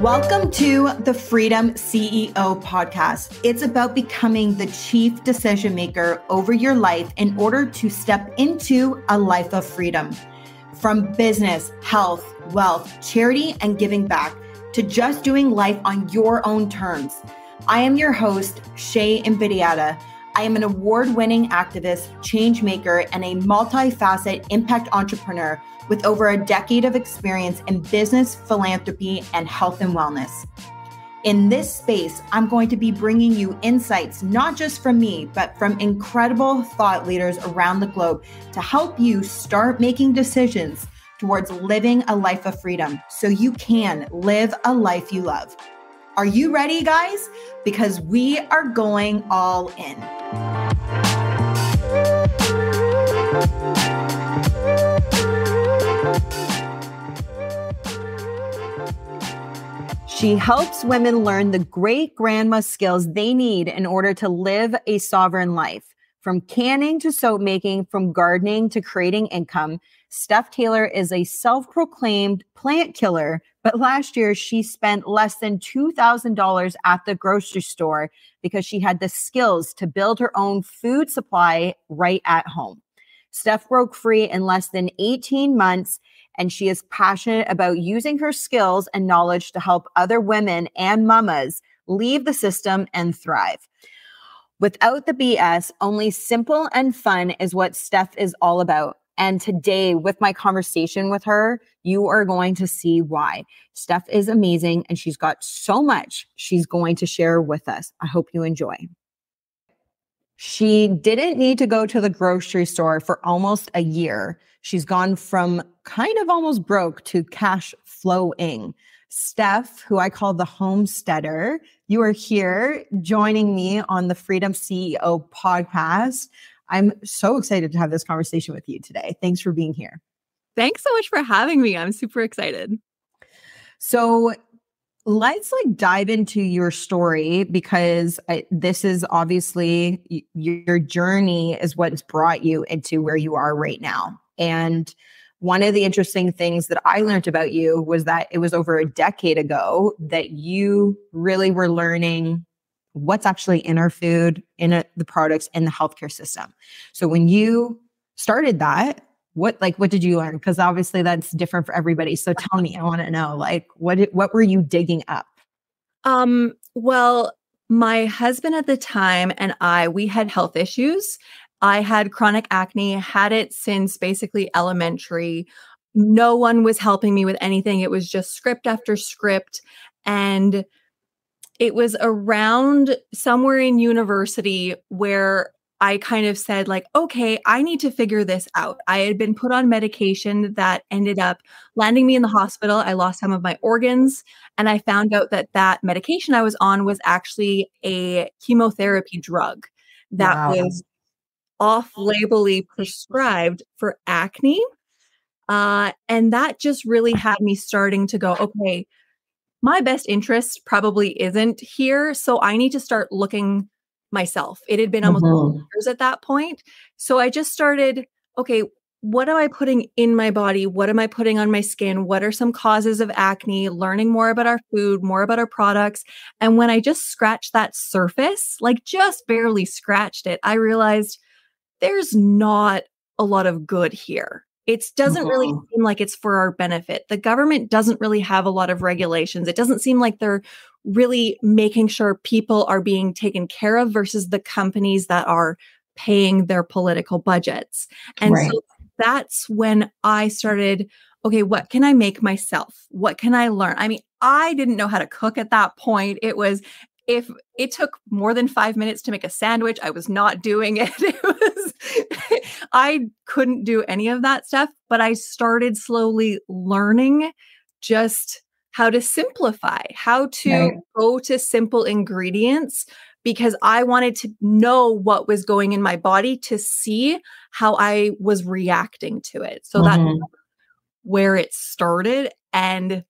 Welcome to the Freedom CEO podcast. It's about becoming the chief decision maker over your life in order to step into a life of freedom. From business, health, wealth, charity, and giving back to just doing life on your own terms. I am your host, Shay Invidiata. I am an award-winning activist, change maker, and a multifaceted impact entrepreneur with over a decade of experience in business, philanthropy, and health and wellness. In this space, I'm going to be bringing you insights, not just from me, but from incredible thought leaders around the globe to help you start making decisions towards living a life of freedom so you can live a life you love. Are you ready, guys? Because we are going all in. She helps women learn the great grandma skills they need in order to live a sovereign life. From canning to soap making, from gardening to creating income, Steph Taylor is a self-proclaimed plant killer, but last year she spent less than $2,000 at the grocery store because she had the skills to build her own food supply right at home. Steph broke free in less than 18 months, and she is passionate about using her skills and knowledge to help other women and mamas leave the system and thrive. Without the BS, only simple and fun is what Steph is all about. And today, with my conversation with her, you are going to see why. Steph is amazing, and she's got so much she's going to share with us. I hope you enjoy. She didn't need to go to the grocery store for almost a year. She's gone from kind of almost broke to cash flowing. Steph, who I call the Homesteader, you are here joining me on the Freedom CEO podcast. I'm so excited to have this conversation with you today. Thanks for being here. Thanks so much for having me. I'm super excited. So let's dive into your story because this is obviously your journey is what's brought you into where you are right now. And one of the interesting things that I learned about you was that it was over a decade ago that you really were learning what's actually in our food, in the products, in the healthcare system. So when you started that, what did you learn? Because obviously that's different for everybody. So tell me, I want to know, what were you digging up? Well, my husband at the time and we had health issues. I had chronic acne, had it since basically elementary. No one was helping me with anything. It was just script after script. And it was around somewhere in university where I kind of said okay, I need to figure this out. I had been put on medication that ended up landing me in the hospital. I lost some of my organs, and I found out that medication I was on was actually a chemotherapy drug that was off-labelly prescribed for acne. And that just really had me starting to go, okay, my best interest probably isn't here. So I need to start looking myself. It had been almost 2 years at that point. So I just started, okay, what am I putting in my body? What am I putting on my skin? What are some causes of acne? Learning more about our food, more about our products. And when I just scratched that surface, just barely scratched it, I realized there's not a lot of good here. It doesn't really seem like it's for our benefit. The government doesn't really have a lot of regulations. It doesn't seem like they're really making sure people are being taken care of versus the companies that are paying their political budgets. And so that's when I started, okay, what can I make myself? What can I learn? I mean, I didn't know how to cook at that point. If it took more than 5 minutes to make a sandwich, I was not doing it. I couldn't do any of that stuff, but I started slowly learning just how to simplify, how to go to simple ingredients, because I wanted to know what was going in my body to see how I was reacting to it. So that's where it started. And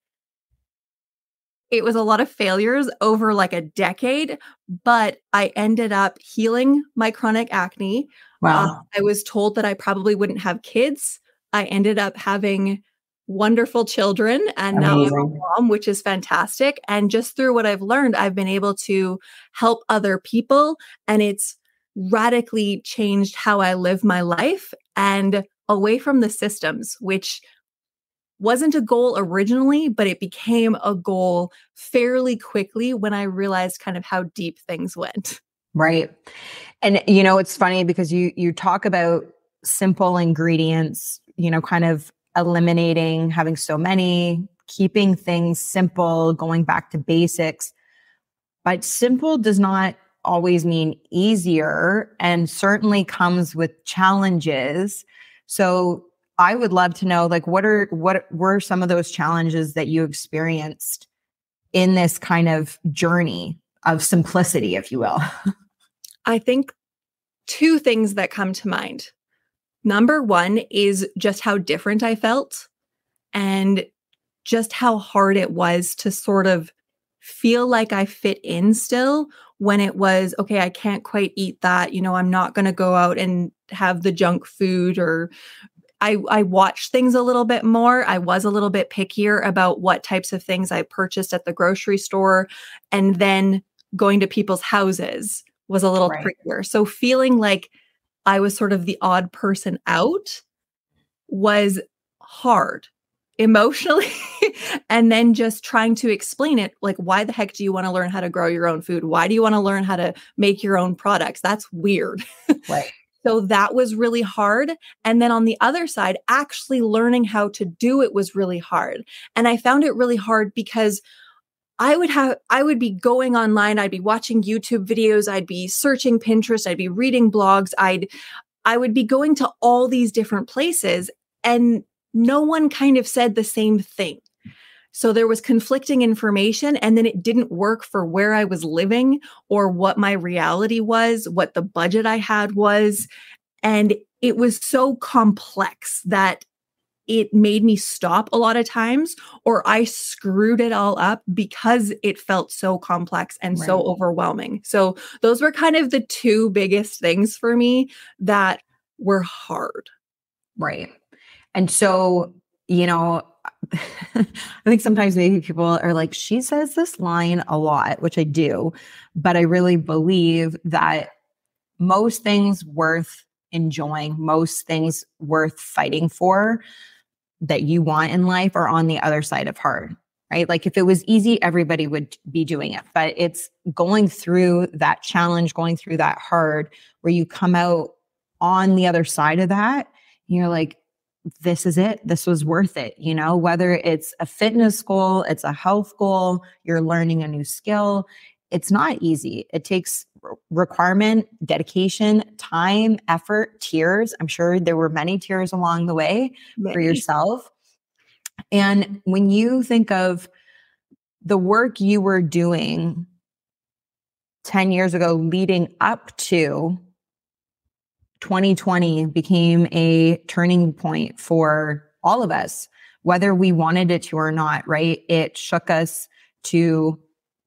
it was a lot of failures over a decade, but I ended up healing my chronic acne. Wow. I was told that I probably wouldn't have kids. I ended up having wonderful children, and now I'm a mom, which is fantastic. And just through what I've learned, I've been able to help other people, and it's radically changed how I live my life and away from the systems, which wasn't a goal originally, but it became a goal fairly quickly when I realized kind of how deep things went. Right. And it's funny because you talk about simple ingredients, kind of eliminating having so many, keeping things simple, going back to basics. But simple does not always mean easier, and certainly comes with challenges. So I would love to know, like, what were some of those challenges that you experienced in this kind of journey of simplicity, if you will? I think two things that come to mind. Number one is just how different I felt and just how hard it was to sort of feel like I fit in still when it was, okay, I can't quite eat that. I'm not going to go out and have the junk food, or I watched things a little bit more. I was a little bit pickier about what types of things I purchased at the grocery store, and then going to people's houses was a little trickier. So feeling like I was sort of the odd person out was hard emotionally. And then just trying to explain it, like, why the heck do you want to learn how to grow your own food? Why do you want to learn how to make your own products? That's weird. Right. So that was really hard. And then on the other side, actually learning how to do it was really hard. And I found it really hard because I would be going online, I'd be watching YouTube videos, I'd be searching Pinterest, I'd be reading blogs, I would be going to all these different places, and no one kind of said the same thing. So there was conflicting information, and then it didn't work for where I was living or what my reality was, what the budget I had was. And it was so complex that it made me stop a lot of times, or I screwed it all up because it felt so complex and so overwhelming. So those were kind of the two biggest things for me that were hard. Right. And so, I think sometimes maybe people are like, she says this line a lot, which I do, but I really believe that most things worth enjoying, most things worth fighting for that you want in life are on the other side of hard, right? Like if it was easy, everybody would be doing it, but it's going through that challenge, going through that hard, where you come out on the other side of that, you're like, this is it. This was worth it. Whether it's a fitness goal, it's a health goal, you're learning a new skill. It's not easy. It takes requirement, dedication, time, effort, tears. I'm sure there were many tears along the way for yourself. And when you think of the work you were doing 10 years ago, leading up to 2020 became a turning point for all of us, whether we wanted it to or not, right? It shook us to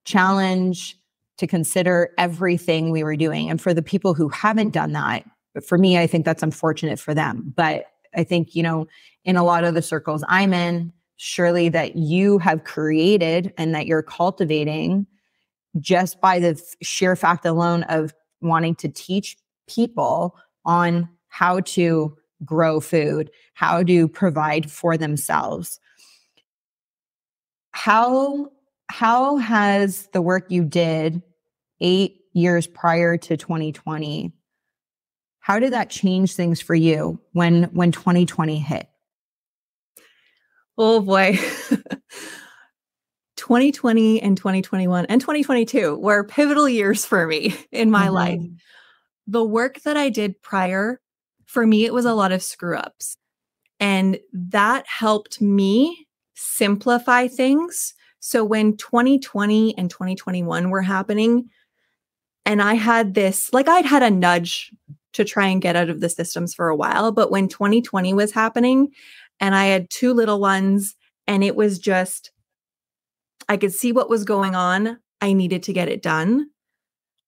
challenge, to consider everything we were doing. And for the people who haven't done that, for me, I think that's unfortunate for them. But I think, in a lot of the circles I'm in, surely that you have created and that you're cultivating just by the sheer fact alone of wanting to teach people on how to grow food, how to provide for themselves. How has the work you did 8 years prior to 2020, how did that change things for you when 2020 hit? Oh boy. 2020 and 2021 and 2022 were pivotal years for me in my life. The work that I did prior, for me, it was a lot of screw ups. And that helped me simplify things. So when 2020 and 2021 were happening, and I had this, like I'd had a nudge to try and get out of the systems for a while. But when 2020 was happening and I had 2 little ones, and it was just, I could see what was going on. I needed to get it done.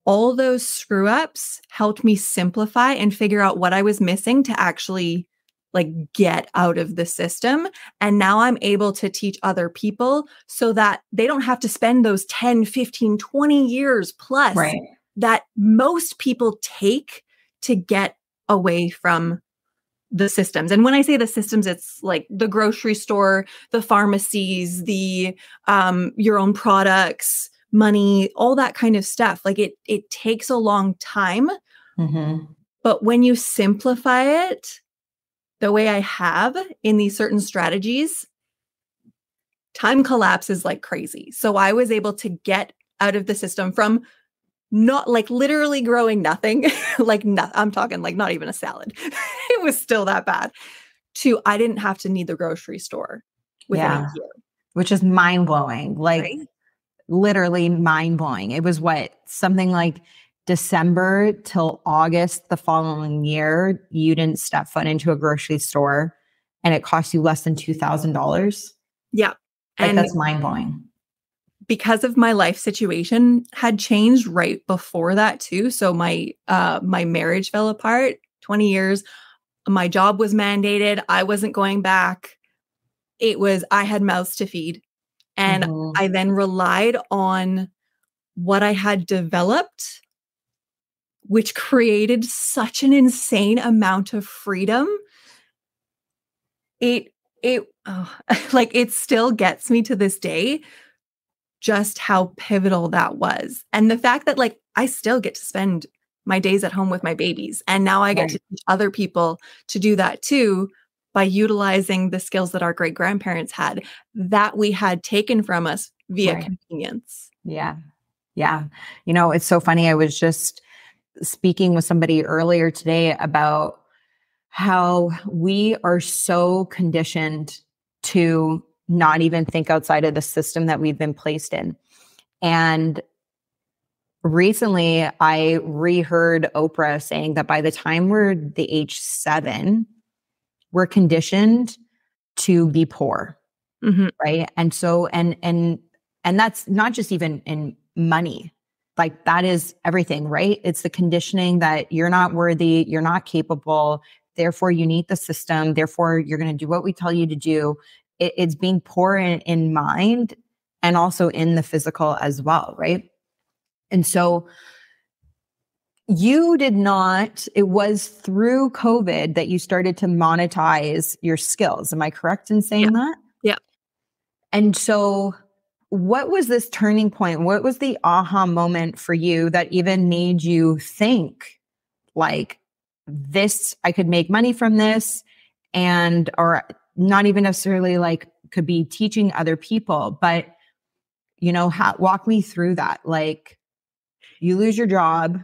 All those screw ups helped me simplify and figure out what I was missing to actually like get out of the system. And now I'm able to teach other people so that they don't have to spend those 10, 15, 20 years plus Right. that most people take to get away from the systems. And when I say the systems, it's like the grocery store, the pharmacies, the your own products, money, all that kind of stuff. Like it takes a long time. Mm-hmm. But when you simplify it the way I have in these certain strategies, time collapses like crazy. So I was able to get out of the system from not like literally growing nothing, I'm talking like not even a salad. It was still that bad. To I didn't have to need the grocery store within a year. Which is mind blowing. Like Right? literally mind blowing. It was something like December till August the following year, you didn't step foot into a grocery store and it cost you less than $2,000. Yeah. Like And that's mind blowing. because of my life situation had changed right before that too. So my marriage fell apart, 20 years. My job was mandated. I wasn't going back. I had mouths to feed. And I then relied on what I had developed, which created such an insane amount of freedom. It like it still gets me to this day just how pivotal that was. And the fact that like I still get to spend my days at home with my babies. And now I get to teach other people to do that too by utilizing the skills that our great grandparents had that we had taken from us via convenience. Yeah. Yeah. You know, it's so funny. I was just speaking with somebody earlier today about how we are so conditioned to not even think outside of the system that we've been placed in. And recently I reheard Oprah saying that by the time we're the age 7, we're conditioned to be poor. Mm-hmm. Right. And so, and that's not just even in money, like that is everything, right? It's the conditioning that you're not worthy, you're not capable, therefore you need the system, therefore you're going to do what we tell you to do. It's being poor in mind and also in the physical as well, right? And so you did not, it was through COVID that you started to monetize your skills. Am I correct in saying that? Yeah. And so what was this turning point? What was the aha moment for you that even made you think like this, I could make money from this, and, or not even necessarily like could be teaching other people, but you know, walk me through that. Like you lose your job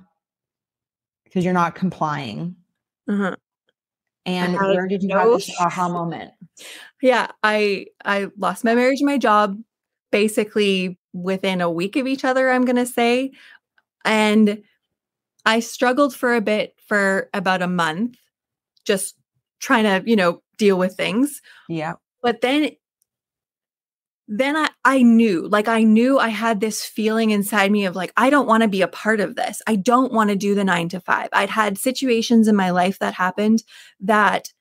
because you're not complying. Uh-huh. And where did you have this aha moment? Yeah, I lost my marriage and my job basically within a week of each other, I'm going to say. And I struggled for a bit for about a month, just trying to, deal with things. Yeah. But then I knew I had this feeling inside me of like, I don't want to be a part of this. I don't want to do the 9 to 5. I'd had situations in my life that happened that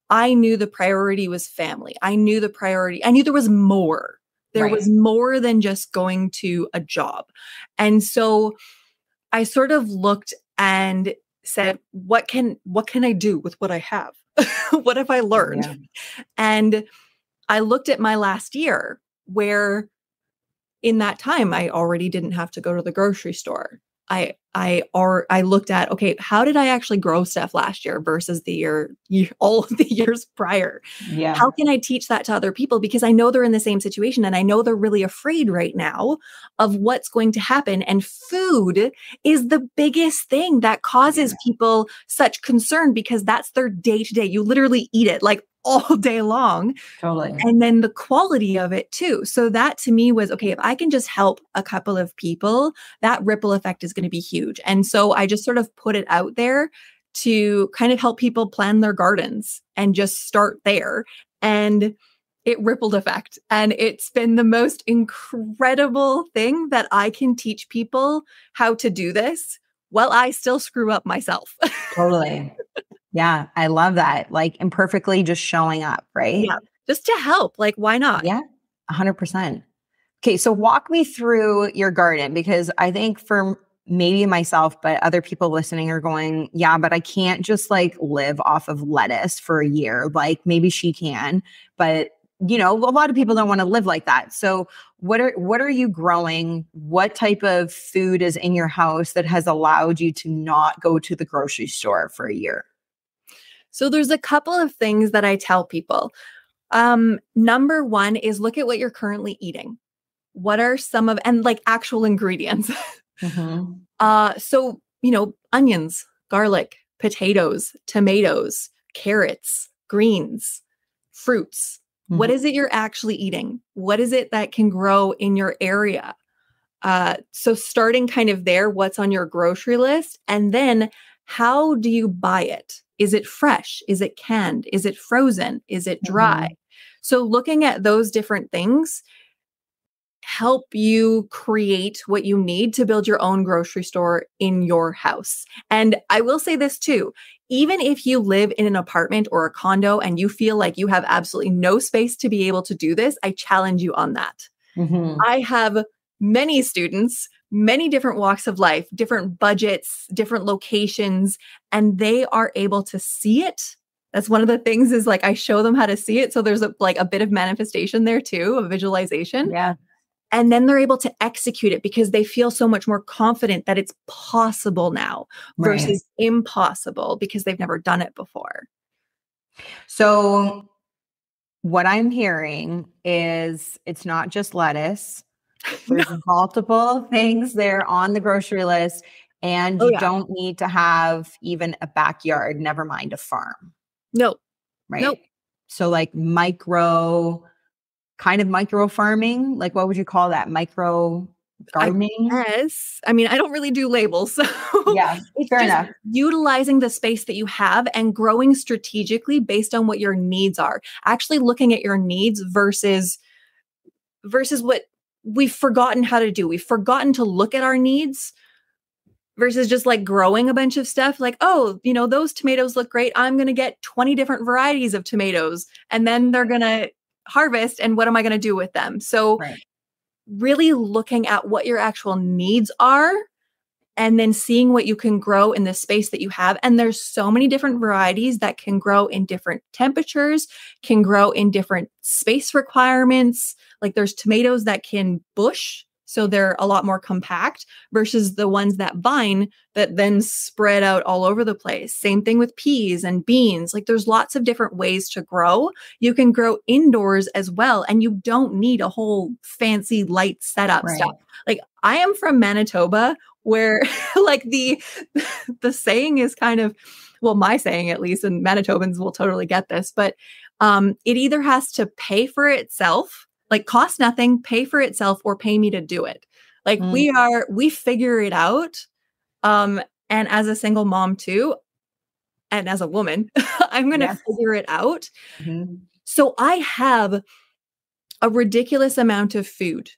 I knew the priority was family. I knew there was more. There was more than just going to a job. And so I sort of looked and said, what can I do with what I have? What have I learned? Yeah. And I looked at my last year where in that time, I already didn't have to go to the grocery store. I looked at, okay, how did I actually grow stuff last year versus all of the years prior? Yeah. How can I teach that to other people? Because I know they're in the same situation and I know they're really afraid right now of what's going to happen. And food is the biggest thing that causes people such concern because that's their day to day. You literally eat it like all day long. Totally. And then the quality of it too. So that to me was, okay, if I can just help a couple of people, that ripple effect is going to be huge. And so I just sort of put it out there to kind of help people plan their gardens and just start there. And it rippled effect. And it's been the most incredible thing that I can teach people how to do this while I still screw up myself. Totally. Yeah, I love that. Like imperfectly just showing up, right? Yeah. Just to help. Like, why not? Yeah, 100%. Okay, so walk me through your garden because I think for maybe myself, but other people listening are going, yeah, but I can't just like live off of lettuce for a year. Like maybe she can, but a lot of people don't want to live like that. So what are you growing? What type of food is in your house that has allowed you to not go to the grocery store for a year? So there's a couple of things that I tell people. Number one is look at what you're currently eating. What are some of, and like actual ingredients. Mm-hmm. So, onions, garlic, potatoes, tomatoes, carrots, greens, fruits. What Mm-hmm. is it you're actually eating? What is it that can grow in your area? So starting kind of there, what's on your grocery list? And then how do you buy it? Is it fresh? Is it canned? Is it frozen? Is it dry? Mm-hmm. So looking at those different things help you create what you need to build your own grocery store in your house. And I will say this too, even if you live in an apartment or a condo and you feel like you have absolutely no space to be able to do this, I challenge you on that. Mm-hmm. I have many students, many different walks of life, different budgets, different locations, and they are able to see it. That's one of the things is like I show them how to see it. So there's a bit of manifestation there too, of visualization. Yeah. And then they're able to execute it because they feel so much more confident that it's possible now Right. versus impossible because they've never done it before. So what I'm hearing is it's not just lettuce. No. There's multiple things there on the grocery list, and Oh, you yeah. don't need to have even a backyard, never mind a farm, No. right? Nope. So like kind of micro farming, like what would you call that? Micro I gardening? guess. I mean, I don't really do labels. So Yeah, it's fair just enough. utilizing the space that you have and growing strategically based on what your needs are. Actually looking at your needs versus what we've forgotten how to do. We've forgotten to look at our needs versus just like growing a bunch of stuff like, oh, those tomatoes look great. I'm going to get 20 different varieties of tomatoes and then they're going to harvest. And what am I going to do with them? So Right. really looking at what your actual needs are and then seeing what you can grow in the space that you have. And there's so many different varieties that can grow in different temperatures, can grow in different space requirements. Like there's tomatoes that can bush, so they're a lot more compact versus the ones that vine that then spread out all over the place. Same thing with peas and beans. Like there's lots of different ways to grow. You can grow indoors as well. And you don't need a whole fancy light setup Right. stuff. Like I am from Manitoba where like the saying is kind of, well, my saying at least, and Manitobans will totally get this, but it either has to pay for itself, like cost nothing, pay for itself, or pay me to do it. Like Mm. we figure it out. And as a single mom too, and as a woman, I'm going to Yes. figure it out. Mm-hmm. So I have a ridiculous amount of food.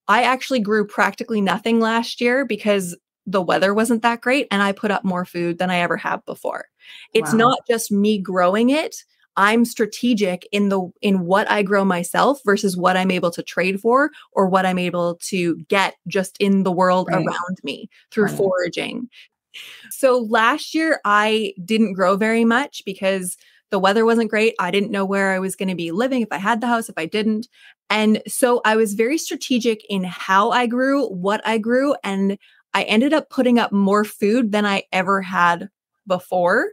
I actually grew practically nothing last year because the weather wasn't that great and I put up more food than I ever have before. It's Wow. not just me growing it. I'm strategic in what I grow myself versus what I'm able to trade for or what I'm able to get just in the world Right. around me through Right. foraging. So last year I didn't grow very much because the weather wasn't great. I didn't know where I was going to be living, if I had the house, if I didn't. And so I was very strategic in how I grew, what I grew, and I ended up putting up more food than I ever had before.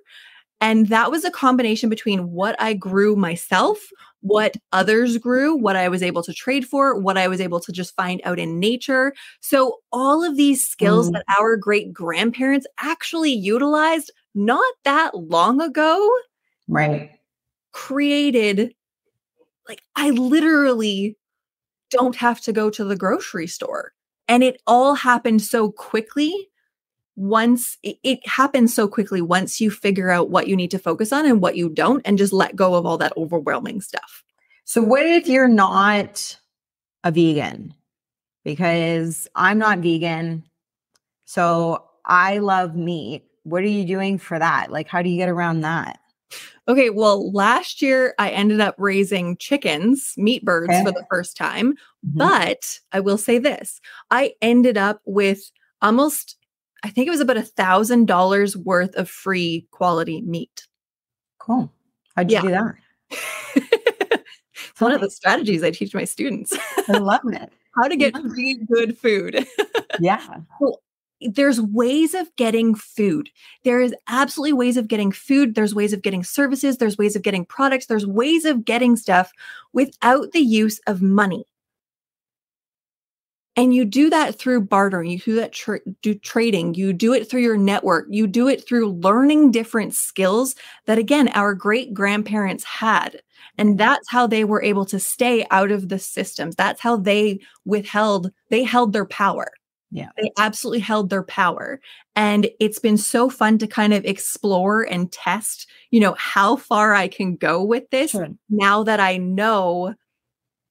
And that was a combination between what I grew myself, what others grew, what I was able to trade for, what I was able to just find out in nature. So all of these skills Mm. that our great grandparents actually utilized not that long ago Right. created, like, I literally don't have to go to the grocery store. And it all happened so quickly once it happens so quickly once you figure out what you need to focus on and what you don't, and just let go of all that overwhelming stuff. So what if you're not a vegan? Because I'm not vegan. So I love meat. what are you doing for that? Like, how do you get around that? Okay, well, last year I ended up raising chickens, meat birds Okay. for the first time. Mhm. But I will say this, I ended up with almost, I think it was about $1,000 worth of free quality meat. Cool. How'd you Yeah. do that? It's Tell one of me. the strategies I teach my students. I love it. How to I get love it. free good food. Yeah. Well, there's ways of getting food. There is absolutely ways of getting food. There's ways of getting services. There's ways of getting products. There's ways of getting stuff without the use of money. And you do that through bartering. You do that do trading. You do it through your network. You do it through learning different skills that, again, our great grandparents had. And that's how they were able to stay out of the systems. That's how they held their power. Yeah. They absolutely held their power. And it's been so fun to kind of explore and test, how far I can go with this Sure. now that I know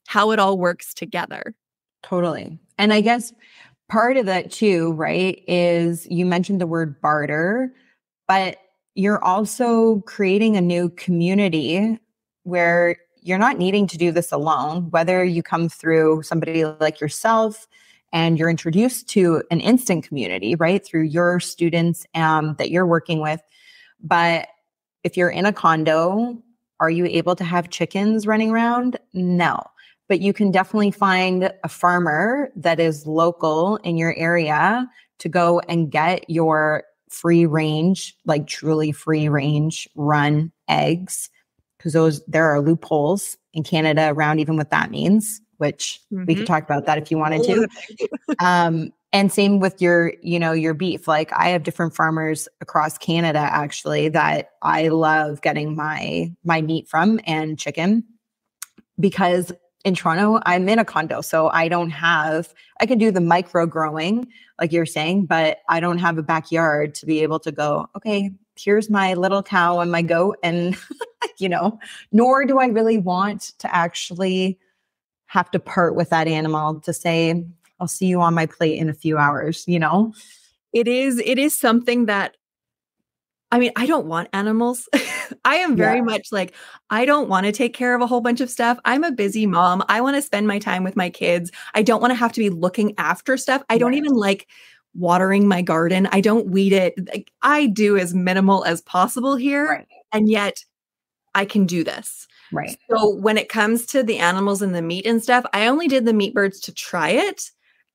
how it all works together. Totally. And I guess part of that too, right, is you mentioned the word barter, but you're also creating a new community where you're not needing to do this alone, whether you come through somebody like yourself and you're introduced to an instant community, right, through your students that you're working with. But if you're in a condo, are you able to have chickens running around? No. But you can definitely find a farmer that is local in your area to go and get your free range, like truly free range run eggs. Because there are loopholes in Canada around even what that means, which we could talk about that if you wanted to. And same with your beef. Like I have different farmers across Canada actually that I love getting my meat from and chicken, because in Toronto, I'm in a condo. So I can do the micro growing like you're saying, but I don't have a backyard to be able to go, okay, here's my little cow and my goat. And, nor do I really want to actually have to part with that animal to say, I'll see you on my plate in a few hours, It is something that, I don't want animals. I am very much like, I don't want to take care of a whole bunch of stuff. I'm a busy mom. I want to spend my time with my kids. I don't want to have to be looking after stuff. I don't even like watering my garden. I don't weed it. Like, I do as minimal as possible here. Right. And yet I can do this. Right. So when it comes to the animals and the meat and stuff, I only did the meat birds to try it.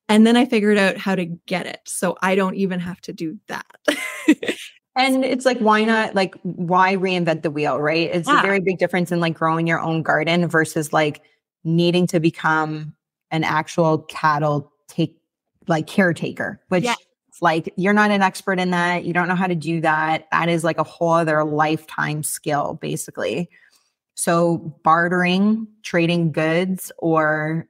And then I figured out how to get it. So I don't even have to do that. And it's like, why not? Like, why reinvent the wheel, right? It's a very big difference in like growing your own garden versus like needing to become an actual cattle caretaker, which like you're not an expert in that. You don't know how to do that. That is like a whole other lifetime skill, basically. So bartering, trading goods, or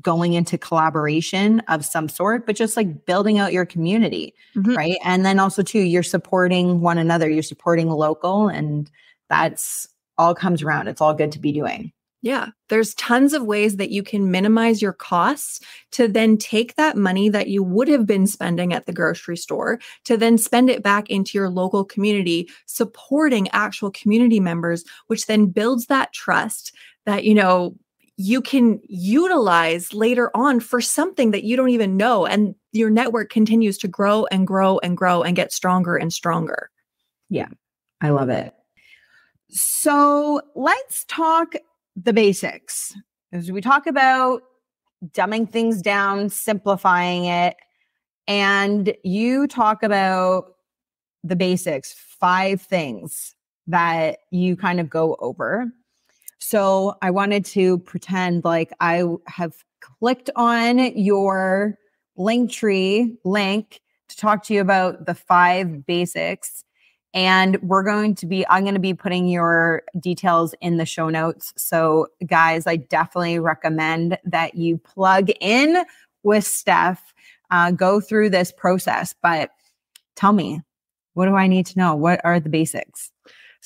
going into collaboration of some sort, but just like building out your community, right? And then also too, you're supporting one another, you're supporting local, and that's all comes around. It's all good to be doing. Yeah, there's tons of ways that you can minimize your costs to then take that money that you would have been spending at the grocery store to then spend it back into your local community, supporting actual community members, which then builds that trust that, you can utilize later on for something that you don't even know. And your network continues to grow and grow and grow and get stronger and stronger. Yeah, I love it. So let's talk the basics. As we talk about dumbing things down, simplifying it, and you talk about the basics, 5 things that you kind of go over. So I wanted to pretend like I have clicked on your Linktree link to talk to you about the 5 basics. And I'm going to be putting your details in the show notes. So guys, I definitely recommend that you plug in with Steph, go through this process. But tell me, what do I need to know? What are the basics?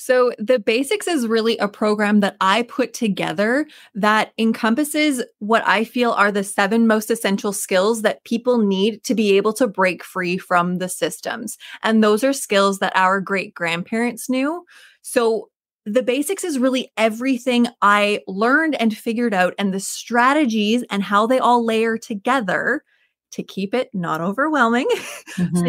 So the basics is really a program that I put together that encompasses what I feel are the 7 most essential skills that people need to be able to break free from the systems. And those are skills that our great grandparents knew. So the basics is really everything I learned and figured out, and the strategies and how they all layer together to keep it not overwhelming. So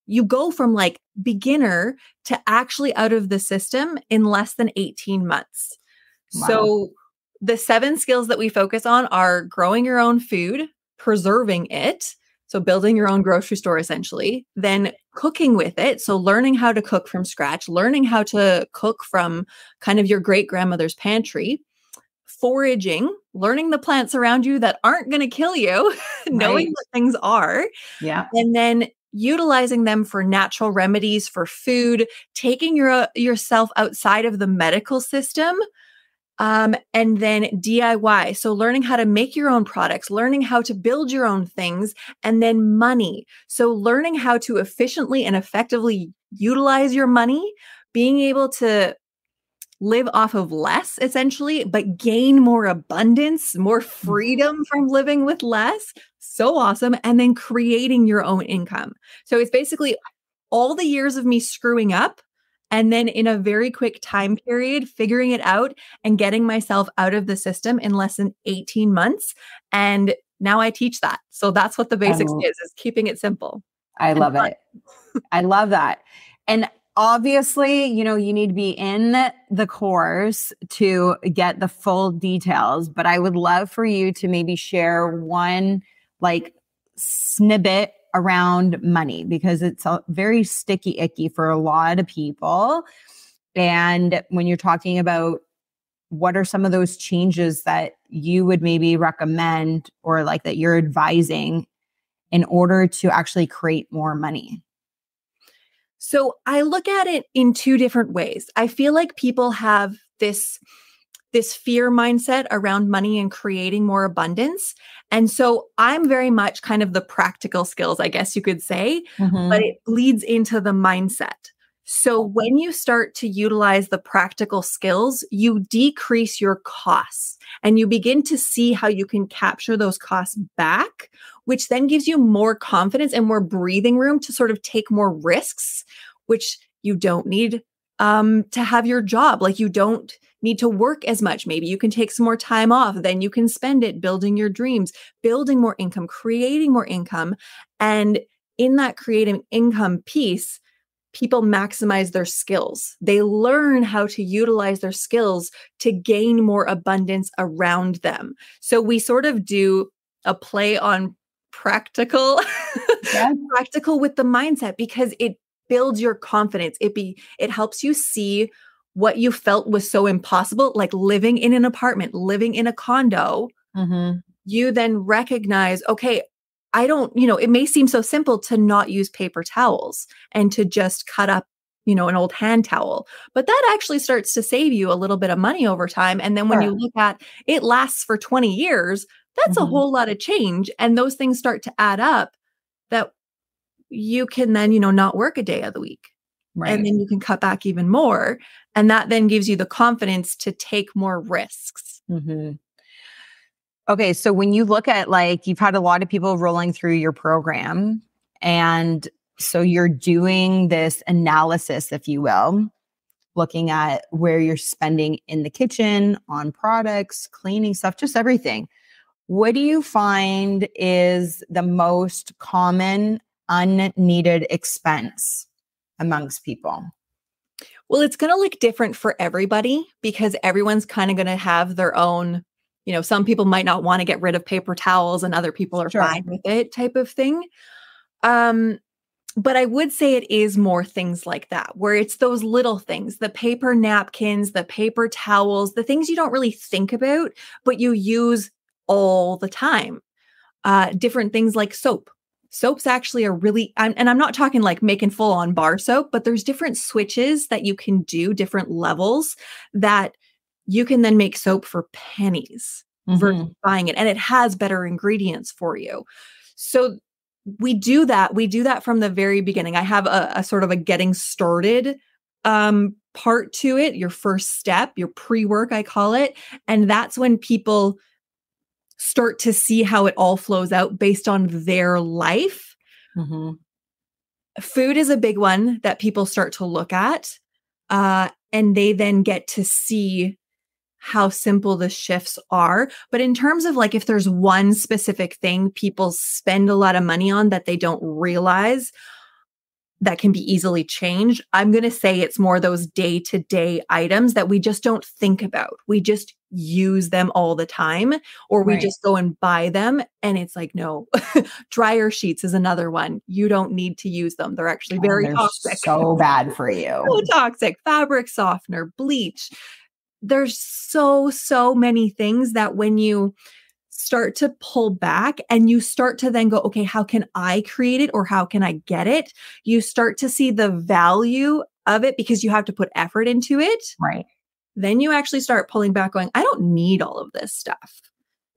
you go from like beginner to actually out of the system in less than 18 months. Wow. So the 7 skills that we focus on are growing your own food, preserving it, so building your own grocery store essentially, then cooking with it, so learning how to cook from scratch, learning how to cook from kind of your great grandmother's pantry, foraging, learning the plants around you that aren't going to kill you, knowing Right. what things are, Yeah. and then utilizing them for natural remedies for food, taking yourself outside of the medical system, and then DIY. So learning how to make your own products, learning how to build your own things, and then money. So learning how to efficiently and effectively utilize your money, being able to live off of less essentially, but gain more abundance, more freedom from living with less. So awesome. And then creating your own income. So it's basically all the years of me screwing up and then in a very quick time period, figuring it out and getting myself out of the system in less than 18 months. And now I teach that. So that's what the basics is keeping it simple. I and love fun. it. I love that. And obviously, you need to be in the course to get the full details, but I would love for you to maybe share one like snippet around money, because it's a very sticky icky for a lot of people. And when you're talking about what are some of those changes that you would maybe recommend or like that you're advising in order to actually create more money? So I look at it in 2 different ways. I feel like people have this fear mindset around money and creating more abundance. And so I'm very much kind of the practical skills, I guess you could say, but it bleeds into the mindset. So when you start to utilize the practical skills, you decrease your costs and you begin to see how you can capture those costs back, which then gives you more confidence and more breathing room to sort of take more risks, which you don't need to have your job. Like you don't need to work as much. Maybe you can take some more time off. Then you can spend it building your dreams, building more income, creating more income. And in that creating income piece, people maximize their skills. They learn how to utilize their skills to gain more abundance around them. So we sort of do a play on practical, practical with the mindset, because it builds your confidence. It helps you see what you felt was so impossible, like living in an apartment, living in a condo. You then recognize, okay, I don't, it may seem so simple to not use paper towels and to just cut up, an old hand towel, but that actually starts to save you a little bit of money over time. And then when you look at it lasts for 20 years, that's a whole lot of change. And those things start to add up that you can then, not work a day of the week. Right. And then you can cut back even more. And that then gives you the confidence to take more risks. Okay. So when you look at you've had a lot of people rolling through your program, and so you're doing this analysis, if you will, looking at where you're spending in the kitchen, on products, cleaning stuff, just everything. What do you find is the most common unneeded expense amongst people? Well, it's going to look different for everybody because everyone's kind of going to have their own, some people might not want to get rid of paper towels and other people are fine with it type of thing. But I would say it is more things like that, where it's those little things, the paper napkins, the paper towels, the things you don't really think about, but you use all the time. Different things like soap. Soap's actually and I'm not talking like making full on bar soap, but there's different switches that you can do, different levels that you can then make soap for pennies versus buying it. And it has better ingredients for you. So we do that. We do that from the very beginning. I have a sort of a getting started part to it, your first step, your pre-work, I call it. And that's when people start to see how it all flows out based on their life. Mm-hmm. Food is a big one that people start to look at. And they then get to see how simple the shifts are. But in terms of like, if there's one specific thing people spend a lot of money on that they don't realize that can be easily changed, I'm going to say it's more those day-to-day items that we just don't think about. We just use them all the time, or we just go and buy them. And it's like, no, dryer sheets is another one. You don't need to use them. They're actually very toxic. So bad for you. So toxic. Fabric softener, bleach. There's so many things that when you start to pull back and you start to then go, okay, how can I create it or how can I get it? You start to see the value of it because you have to put effort into it. Right. Then you actually start pulling back going, I don't need all of this stuff.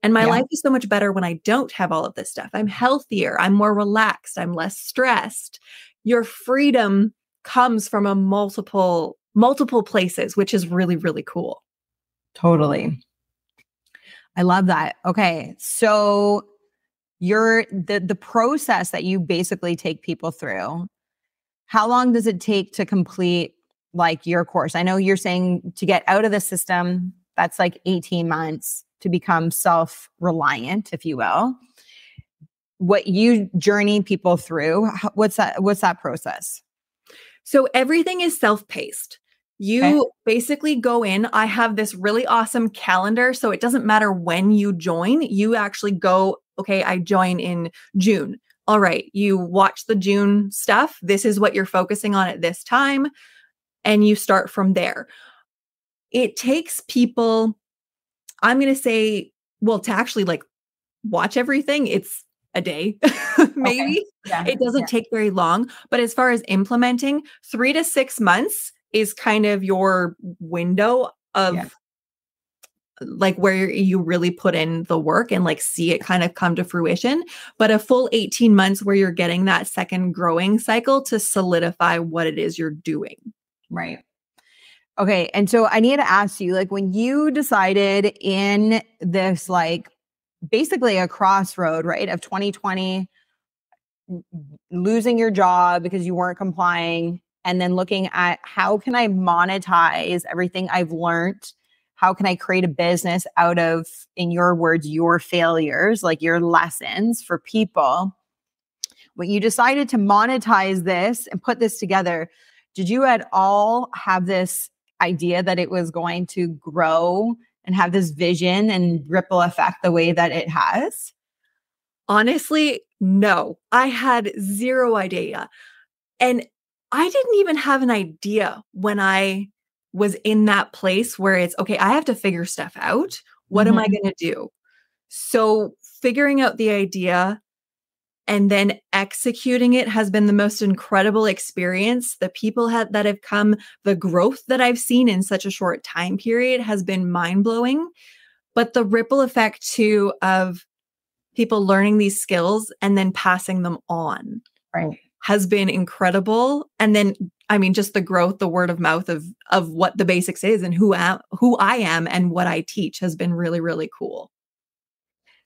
And my life is so much better when I don't have all of this stuff. I'm healthier. I'm more relaxed. I'm less stressed. Your freedom comes from a multiple places, which is really, really cool. Totally. I love that. Okay. So the process that you basically take people through, how long does it take to complete like your course? I know you're saying to get out of the system, that's like 18 months to become self-reliant, if you will. What you journey people through, what's that process? So everything is self-paced. You basically go in. I have this really awesome calendar. So it doesn't matter when you join. You actually go, okay, I join in June. All right. You watch the June stuff. This is what you're focusing on at this time. And you start from there. It takes people, I'm going to say, well, to actually like watch everything, it's a day, maybe. Okay. Yeah. It doesn't take very long. But as far as implementing, 3 to 6 months is kind of your window of like where you really put in the work and like see it kind of come to fruition. But a full 18 months where you're getting that second growing cycle to solidify what it is you're doing. Right. Okay. And so I need to ask you, like, when you decided in this, like, basically a crossroad, right, of 2020, losing your job because you weren't complying, and then looking at how can I monetize everything I've learned? How can I create a business out of, in your words, your failures, like your lessons for people? When you decided to monetize this and put this together, did you at all have this idea that it was going to grow and have this vision and ripple effect the way that it has? Honestly, no. I had zero idea. And I didn't even have an idea when I was in that place where it's, okay, I have to figure stuff out. What am I going to do? So figuring out the idea and then executing it has been the most incredible experience. The people that have come, the growth that I've seen in such a short time period has been mind-blowing. But the ripple effect too of people learning these skills and then passing them on has been incredible. And then, I mean, just the growth, the word of mouth of what the basics is and who I am and what I teach has been really, really cool.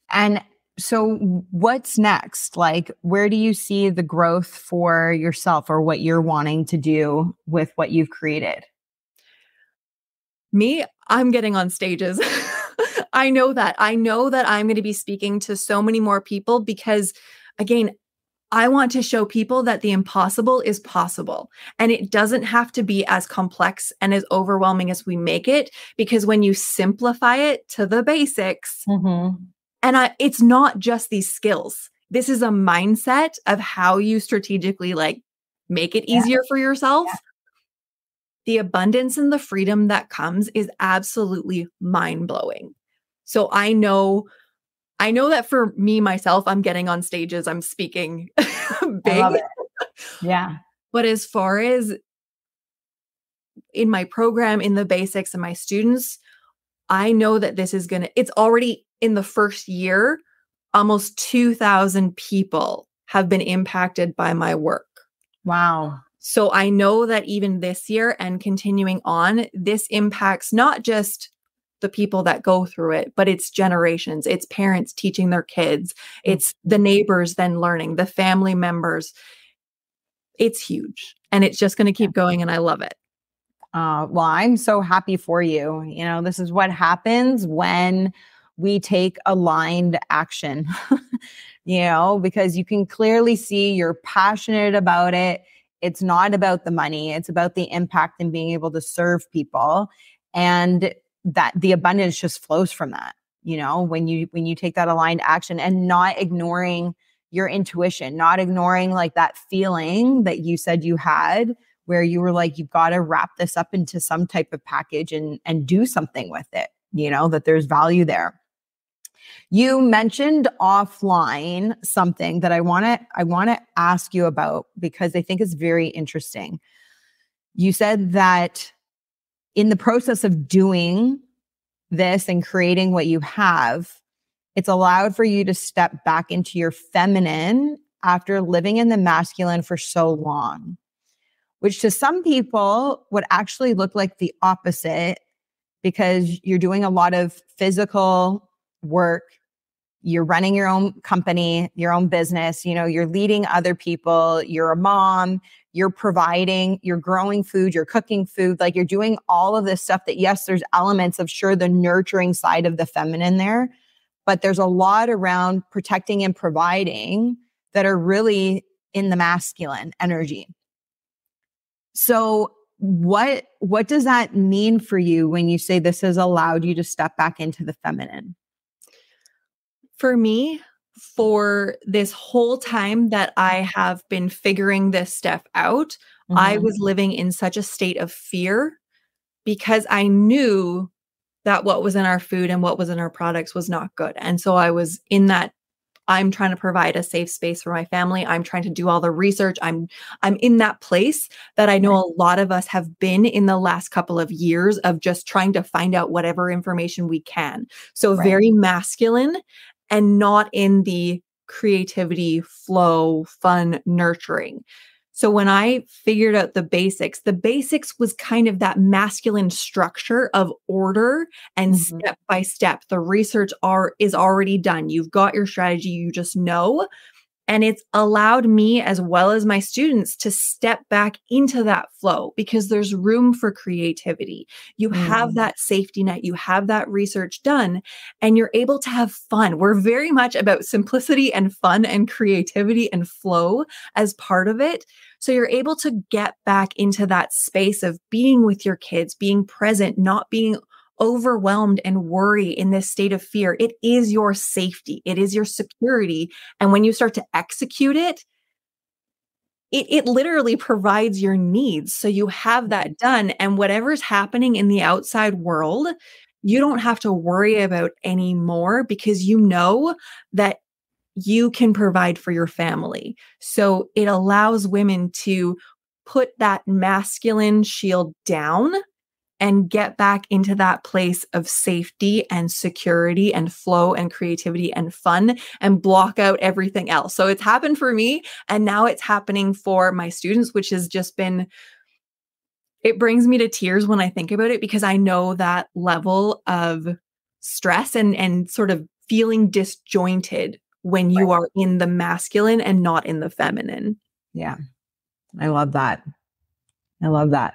And so what's next? Like, where do you see the growth for yourself or what you're wanting to do with what you've created? Me, I'm getting on stages. I know that. I know that I'm going to be speaking to so many more people because, again, I want to show people that the impossible is possible. And it doesn't have to be as complex and as overwhelming as we make it, because when you simplify it to the basics, and it's not just these skills. This is a mindset of how you strategically like make it easier for yourself. The abundance and the freedom that comes is absolutely mind-blowing. So I know that for me, myself, I'm getting on stages, I'm speaking big. I love it. Yeah. But as far as in my program, in the basics and my students, I know that this is it's already in the first year, almost 2,000 people have been impacted by my work. Wow. So I know that even this year and continuing on, this impacts not just the people that go through it, but it's generations, it's parents teaching their kids, it's the neighbors then learning, the family members. It's huge and it's just going to keep going. And I love it. Well, I'm so happy for you. You know, this is what happens when we take aligned action, you know, because you can clearly see you're passionate about it. It's not about the money. It's about the impact and being able to serve people. And that the abundance just flows from that, you know, when you take that aligned action and not ignoring your intuition, not ignoring like that feeling that you said you had where you were like, you've got to wrap this up into some type of package and do something with it, you know, that there's value there. You mentioned offline something that I want to ask you about because I think it's very interesting. You said that in the process of doing this and creating what you have, it's allowed for you to step back into your feminine after living in the masculine for so long, which to some people would actually look like the opposite because you're doing a lot of physical work. You're running your own company, your own business, you know, you're leading other people, you're a mom, you're providing, you're growing food, you're cooking food, like you're doing all of this stuff that, yes, there's elements of sure the nurturing side of the feminine there, but there's a lot around protecting and providing that are really in the masculine energy. So what does that mean for you when you say this has allowed you to step back into the feminine? For me, for this whole time that I have been figuring this stuff out, I was living in such a state of fear because I knew that what was in our food and what was in our products was not good. And so I was in that, I'm trying to provide a safe space for my family. I'm trying to do all the research. I'm in that place that I know a lot of us have been in the last couple of years of just trying to find out whatever information we can. So very masculine and not in the creativity, flow, fun, nurturing. So when I figured out the basics was kind of that masculine structure of order and step by step. The research is already done. You've got your strategy, you just know. And it's allowed me as well as my students to step back into that flow because there's room for creativity. You have that safety net, you have that research done, and you're able to have fun. We're very much about simplicity and fun and creativity and flow as part of it. So you're able to get back into that space of being with your kids, being present, not being overwhelmed and worry in this state of fear. It is your safety. It is your security. And when you start to execute it, it literally provides your needs. So you have that done. And whatever's happening in the outside world, you don't have to worry about anymore because you know that you can provide for your family. So it allows women to put that masculine shield down and get back into that place of safety and security and flow and creativity and fun and block out everything else. So it's happened for me and now it's happening for my students, which has just been, it brings me to tears when I think about it because I know that level of stress and sort of feeling disjointed when you are in the masculine and not in the feminine. Yeah. I love that. I love that.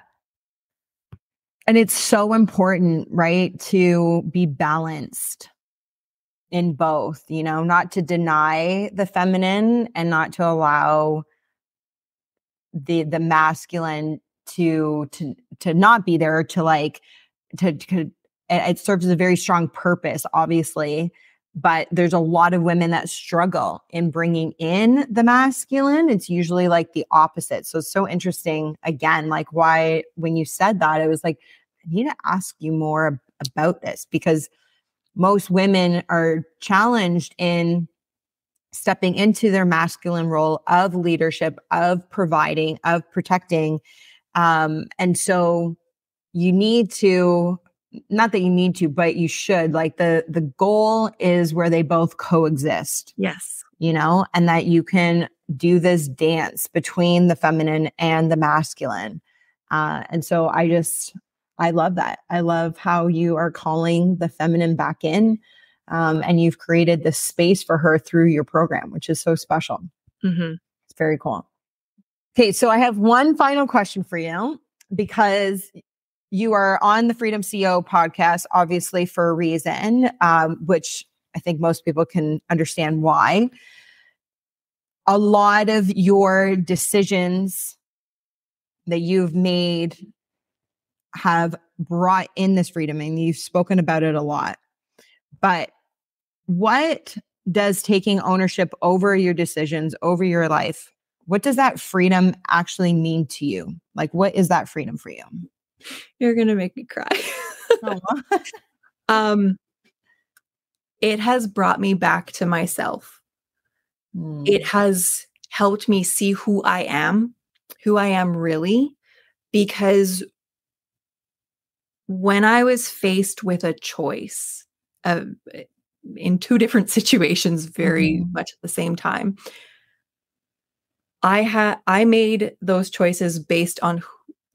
And it's so important, right, to be balanced in both, you know, not to deny the feminine and not to allow the masculine to not be there, to like to it serves as a very strong purpose, obviously. But there's a lot of women that struggle in bringing in the masculine. It's usually like the opposite. So it's so interesting, again, like why, when you said that, it was like, I need to ask you more about this because most women are challenged in stepping into their masculine role of leadership, of providing, of protecting. And so you need to, not that you need to, but you should, like the goal is where they both coexist. Yes. You know, and that you can do this dance between the feminine and the masculine. And so I love that. I love how you are calling the feminine back in, and you've created this space for her through your program, which is so special. It's very cool. Okay, so I have one final question for you, because you are on the Freedom CEO podcast, obviously for a reason, which I think most people can understand why. A lot of your decisions that you've made have brought in this freedom, and you've spoken about it a lot. But what does taking ownership over your decisions, over your life, what does that freedom actually mean to you? Like, what is that freedom for you? You're going to make me cry. It has brought me back to myself. It has helped me see who I am really, because when I was faced with a choice in two different situations, very much at the same time, I made those choices based on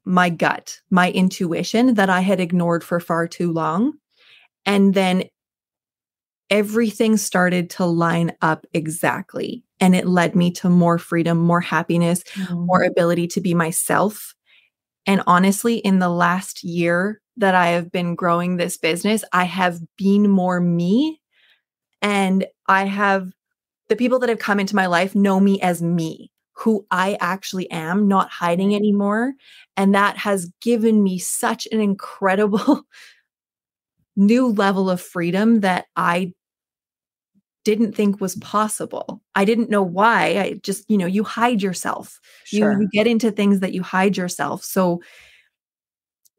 my gut, my intuition that I had ignored for far too long. And then everything started to line up exactly. And it led me to more freedom, more happiness, more ability to be myself. And honestly, in the last year that I have been growing this business, I have been more me. And the people that have come into my life know me as me, who I actually am, not hiding anymore. And that has given me such an incredible new level of freedom that I didn't think was possible. I didn't know why. I just, you hide yourself. Sure. You get into things that you hide yourself. So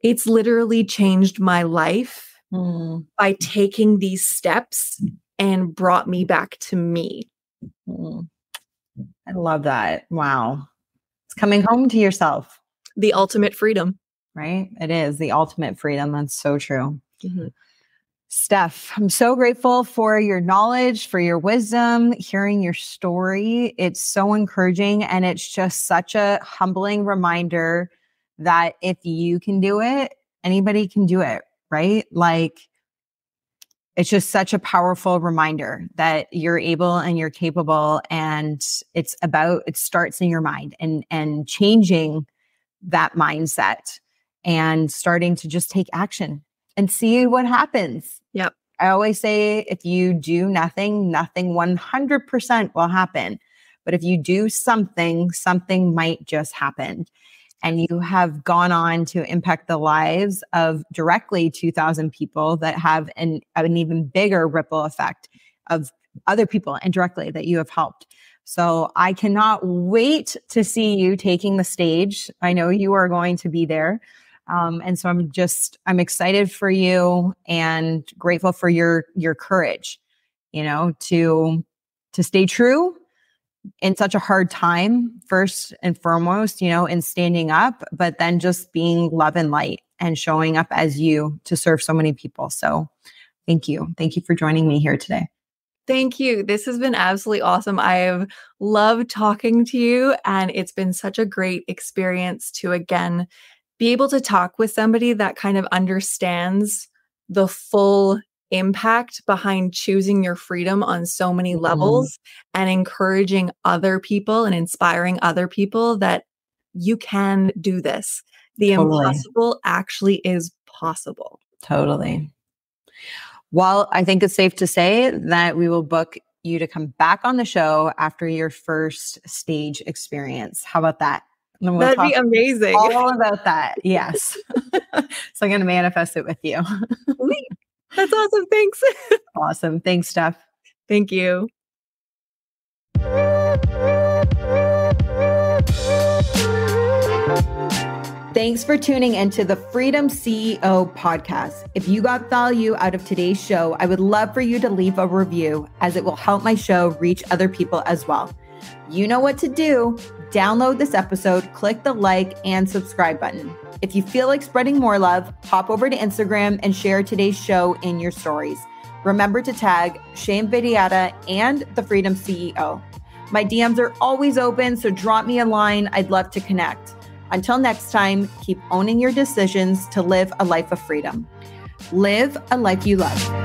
it's literally changed my life by taking these steps and brought me back to me. I love that. Wow. It's coming home to yourself. The ultimate freedom. Right? It is the ultimate freedom. That's so true. Steph, I'm so grateful for your knowledge, for your wisdom, hearing your story. It's so encouraging, and it's just such a humbling reminder that if you can do it, anybody can do it, right? Like, it's just such a powerful reminder that you're able and you're capable, and it starts in your mind, and changing that mindset and starting to just take action and see what happens. Yep. I always say, if you do nothing 100% will happen. But if you do something might just happen. And you have gone on to impact the lives of directly 2,000 people that have an even bigger ripple effect of other people indirectly that you have helped. So I cannot wait to see you taking the stage. I know you are going to be there. And so I'm excited for you and grateful for your courage, to stay true in such a hard time, first and foremost, in standing up, but then just being love and light and showing up as you to serve so many people. So thank you. Thank you for joining me here today. Thank you. This has been absolutely awesome. I have loved talking to you, and it's been such a great experience to, again, be able to talk with somebody that kind of understands the full impact behind choosing your freedom on so many levels, and encouraging other people and inspiring other people that you can do this. The impossible actually is possible. Totally. Well, I think it's safe to say that we will book you to come back on the show after your first stage experience. How about that? That'd be amazing. All about that. Yes. So I'm going to manifest it with you. That's awesome. Thanks. Awesome. Thanks, Steph. Thank you. Thanks for tuning into the Freedom CEO podcast. If you got value out of today's show, I would love for you to leave a review, as it will help my show reach other people as well. You know what to do. Download this episode, click the like and subscribe button. If you feel like spreading more love, hop over to Instagram and share today's show in your stories. Remember to tag Shane Vidiata and the Freedom CEO. My DMs are always open, so drop me a line. I'd love to connect. Until next time, keep owning your decisions to live a life of freedom. Live a life you love.